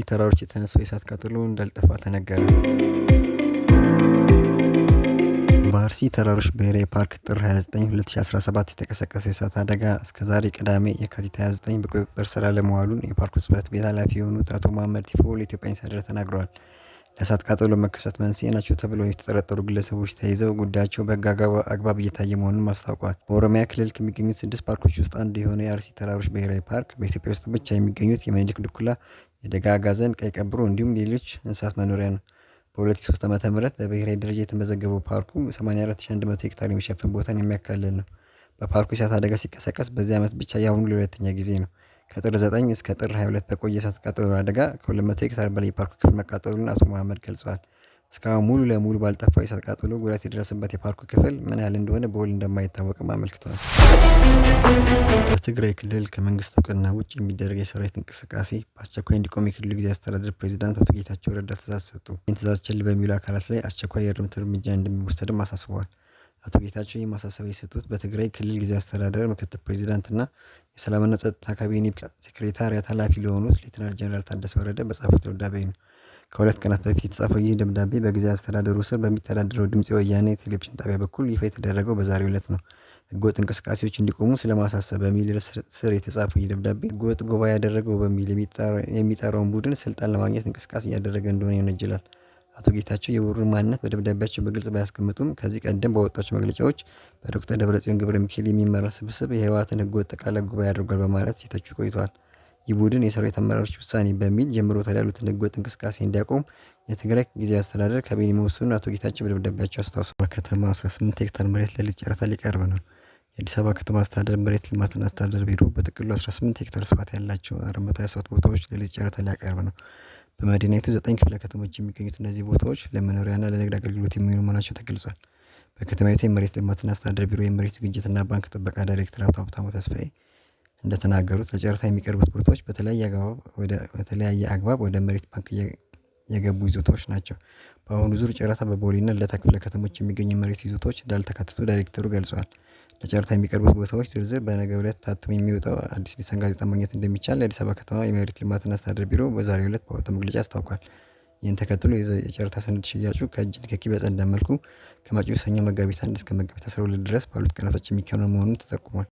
ተራሮች የተነሳው የእሳት ቃጠሎ እንዳልጠፋ ተነገረ። በአርሲ ተራሮች ብሔራዊ ፓርክ ጥር 29 2017 የተቀሰቀሰው የእሳት አደጋ እስከዛሬ ቅዳሜ የካቲት 29 በቁጥጥር ስር አለመዋሉን የፓርኩ ጽሕፈት ቤት ኃላፊ የሆኑት አቶ መሐመድ ቲፎ ለኢትዮጵያ ኢንሳይደር ተናግረዋል። ለእሳት ቃጠሎ መከሰት መንስኤ ናቸው ተብለው የተጠረጠሩ ግለሰቦች ተይዘው ጉዳያቸው በሕግ አግባብ እየታየ መሆኑን አስታውቀዋል። በኦሮሚያ ክልል ከሚገኙት 6 ፓርኮች ውስጥ አንዱ የሆነው የአርሲ ተራሮች ብሔራዊ ፓርክ በኢትዮጵያ ውስጥ ብቻ የሚገኙት የምኒልክ ድኩላ፣ የደጋ አጋዘን፣ ቀይ ቀበሮ እንዲሁም ሌሎች እንስሳት መኖሪያ ነው። በ2003 ዓ.ም በብሔራዊ ደረጃ የተመዘገበው ፓርኩ 84100 ሄክታር የሚሸፍን ቦታን የሚያካልል ነው። በፓርኩ የእሳት አደጋ ሲቀሰቀስ በዚህ ዓመት ብቻ የአሁኑ ለሁለተኛ ጊዜ ነው። ከጥር 9 እስከ ጥር 22 በቆየ የእሳት ቃጠሎ አደጋ ከ200 ሄክታር በላይ የፓርኩ ክፍል መቃጠሉን አቶ መሐመድ ገልጸዋል። እስካሁን ሙሉ ለሙሉ ባልጠፋው የእሳት ቃጠሎ ጉዳት የደረሰበት የፓርኩ ክፍል ምን ያህል እንደሆነ በውል እንደማይታወቅም አመልክተዋል። በትግራይ ክልል ከመንግስት እውቅና ውጭ የሚደረግ የሰራዊት እንቅስቃሴ በአስቸኳይ እንዲቆም የክልሉ ጊዜያዊ አስተዳደር ፕሬዚዳንት አቶ ጌታቸው ረዳ ትዕዛዝ ሰጡ። ይህን ትዕዛዝ ችላ በሚሉ አካላት ላይ አስቸኳይ የእርምት እርምጃ እንደሚወሰድም አሳስበዋል። አቶ ጌታቸው ይህ ማሳሰቢያ የሰጡት በትግራይ ክልል ጊዜያዊ አስተዳደር ምክትል ፕሬዚዳንትና የሰላምና ጸጥታ ካቢኔ ሴክሬታሪያት ኃላፊ ለሆኑት ሌተናል ጀነራል ታደሰ ወረደ በጻፉት ደብዳቤ ነው። ከ2 ቀናት በፊት የተጻፈው ይህ ደብዳቤ በጊዜያዊ አስተዳደሩ ስር በሚተዳደረው ድምጽ ወያኔ ቴሌቪዥን ጣቢያ በኩል ይፋ የተደረገው በዛሬው ዕለት ነው። ህገወጥ እንቅስቃሴዎች እንዲቆሙ ስለማሳሰብ በሚል ርዕስ ስር የተጻፈው ይህ ደብዳቤ ህገወጥ ጉባኤ ያደረገው በሚል የሚጠራውን ቡድን ስልጣን ለማግኘት እንቅስቃሴ እያደረገ እንደሆነ ይወነጅላል። አቶ ጌታቸው የቡድኑን ማንነት በደብዳቤያቸው በግልጽ ባያስቀምጡም ከዚህ ቀደም ባወጧቸው መግለጫዎች በዶክተር ደብረጽዮን ገብረ ሚካኤል የሚመራ ስብስብ የህወሓትን ህገወጥ ጠቅላላ ጉባኤ አድርጓል በማለት ሲተቹ ቆይተዋል። ይህ ቡድን የሰራዊት አመራሮች ውሳኔ በሚል ጀምሮታል ያሉትን ህገወጥ እንቅስቃሴ እንዲያቆም የትግራይ ጊዜያዊ አስተዳደር ካቢኔ መወሰኑን አቶ ጌታቸው በደብዳቤያቸው አስታውሰዋል። በከተማ 18 ሄክታር መሬት ለሊዝ ጨረታ ሊቀርብ ነው። የአዲስ አበባ ከተማ አስተዳደር መሬት ልማትና አስተዳደር ቢሮ በጥቅሉ 18 ሄክታር ስፋት ያላቸው 427 ቦታዎች ለሊዝ ጨረታ ሊያቀርብ ነው። በመዲናይቱ 9 ክፍለ ከተሞች የሚገኙት እነዚህ ቦታዎች ለመኖሪያና ለንግድ አገልግሎት የሚሆኑ መሆናቸው ተገልጿል። በከተማይቱ የመሬት ልማትና አስተዳደር ቢሮ የመሬት ዝግጅትና ባንክ ጥበቃ ዳይሬክተር አቶ ሀብታሙ ተስፋዬ እንደተናገሩት ለጨረታ የሚቀርቡት ቦታዎች በተለያየ አግባብ ወደ መሬት ባንክ የገቡ ይዞታዎች ናቸው። በአሁኑ ዙር ጨረታ በቦሌና ልደታ ክፍለ ከተሞች የሚገኙ የመሬት ይዞታዎች እንዳልተካተቱ ዳይሬክተሩ ገልጸዋል። ለጨረታ የሚቀርቡት ቦታዎች ዝርዝር በነገው ዕለት ታትሞ የሚወጣው አዲስ ሊሳን ጋዜጣ ማግኘት እንደሚቻል የአዲስ አበባ ከተማ የመሬት ልማትና አስተዳደር ቢሮ በዛሬው ዕለት ባወጣው መግለጫ አስታውቋል። ይህን ተከትሎ የጨረታ ሰነድ ሽያጩ ከእጅ ንክኪ በጸዳ መልኩ ከመጪው ሰኞ መጋቢት 1 እስከ መጋቢት 12 ድረስ ባሉት ቀናቶች የሚከናወን መሆኑን ተጠቁሟል።